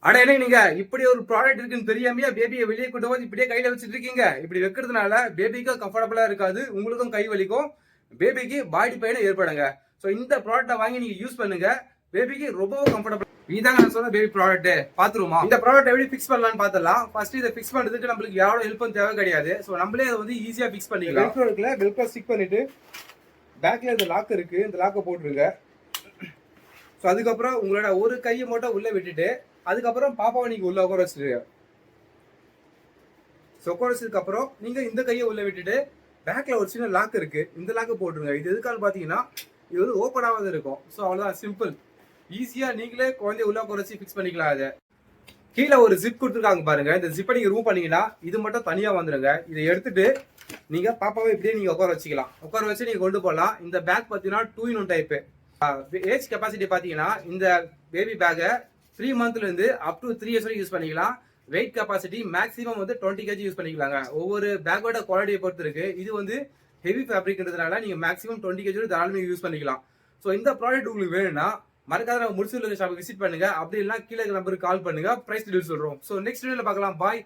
ஆனா என்ன நீங்க இப்படி ஒரு ப்ராடக்ட் இருக்குன்னு தெரியாமையா பேபியை வெளியே கொண்டு போது இப்படியே கையில வச்சுட்டு இருக்கீங்க. இப்படி வைக்கிறதுனால பேபிக்கும் கம்ஃபர்டபுளா இருக்காது, உங்களுக்கும் கை வலிக்கும், பேபிக்கு பாடி பெயின் ஏற்படுங்க. ஸோ இந்த ப்ராடக்ட்டை வாங்கி நீங்க யூஸ் பண்ணுங்க, பேபிக்கு ரொம்பவும் கம்ஃபர்டபுள். இதாங்க நான் சொன்ன பேபி ப்ராடக்ட். பாத்துருமா இந்த ப்ராடக்ட் எப்படி ஃபிக்ஸ் பண்ணலாம்னு பார்த்தலாம். ஃபர்ஸ்ட் இதை ஃபிக்ஸ் பண்றதுக்கு நம்மளுக்கு யாரோட ஹெல்ப்பும் தேவை கிடையாது. ஸோ நம்மளே அதை வந்து ஈஸியா ஃபிக்ஸ் பண்ணிக்கலாம். வெல்க்ரோ இருக்குல்ல, வெல்க்ரோ ஸ்டிக் பண்ணிட்டு பேக்ல இந்த லாக் இருக்கு, இந்த லாக்கை போட்டுருங்க. ஸோ அதுக்கப்புறம் உங்களோட ஒரு கையை மட்டும் உள்ள விட்டுட்டு அதுக்கப்புறம் பாப்பாவை நீங்க உள்ள உட்கார வச்சுருங்க. உட்கார வச்சதுக்கு அப்புறம் நீங்க இந்த கையை உள்ள விட்டுட்டு பேக்ல ஒரு சின்ன லாக் இருக்கு, இந்த லாக்கை போட்டுருங்க. இது எதுக்கான்னு பாத்தீங்கன்னா இது வந்து ஓப்பன் ஆகாத இருக்கும். ஸோ அவ்வளவுதான், சிம்பிள். ஈஸியா நீங்களே குழந்தைய உள்ள உட்கார வச்சு ஃபிக்ஸ் பண்ணிக்கலாம். அதை கீழே ஒரு ஜிப் கொடுத்துருக்காங்க பாருங்க. இந்த ஜிப்பை நீங்க ரூம் பண்ணீங்கன்னா இது மட்டும் தனியா வந்துருங்க. இதை எடுத்துட்டு நீங்க பாப்பாவை இப்படியே நீங்க உட்கார வச்சுக்கலாம். உட்கார வச்சு நீங்க கொண்டு போகலாம். இந்த பேக் பாத்தீங்கன்னா 2-in-1 டைப். ஏஜ் கெப்பாசிட்டி பாத்தீங்கன்னா இந்த பேபி பேக்கை 3 monthல இருந்து அப் டு 3 years வரைக்கும் யூஸ் பண்ணிக்கலாம். வெயிட் கெப்பாசிட்டி மேக்ஸிமம் வந்து 20 kg யூஸ் பண்ணிக்கலாங்க. ஒவ்வொரு பேக்கோட குவாலிட்டியை பொறுத்து இருக்கு. இது வந்து ஹெவி ஃபேப்ரிக்ன்றதுனால நீங்க மேக்ஸிமம் 20 kg தாராளமாக யூஸ் பண்ணிக்கலாம். ஸோ இந்த ப்ராடக்ட் உங்களுக்கு வேணும்னா மறக்காத நம்ம முடிச்சு ஷாப்புக்கு விசிட் பண்ணுங்க. அப்படி இல்லைனா கீழே நம்பருக்கு கால் பண்ணுங்க, பிரைஸ் டீடைல்ஸ் சொல்றோம். ஸோ நெக்ஸ்ட் வீடியோல பார்க்கலாம். பாய்.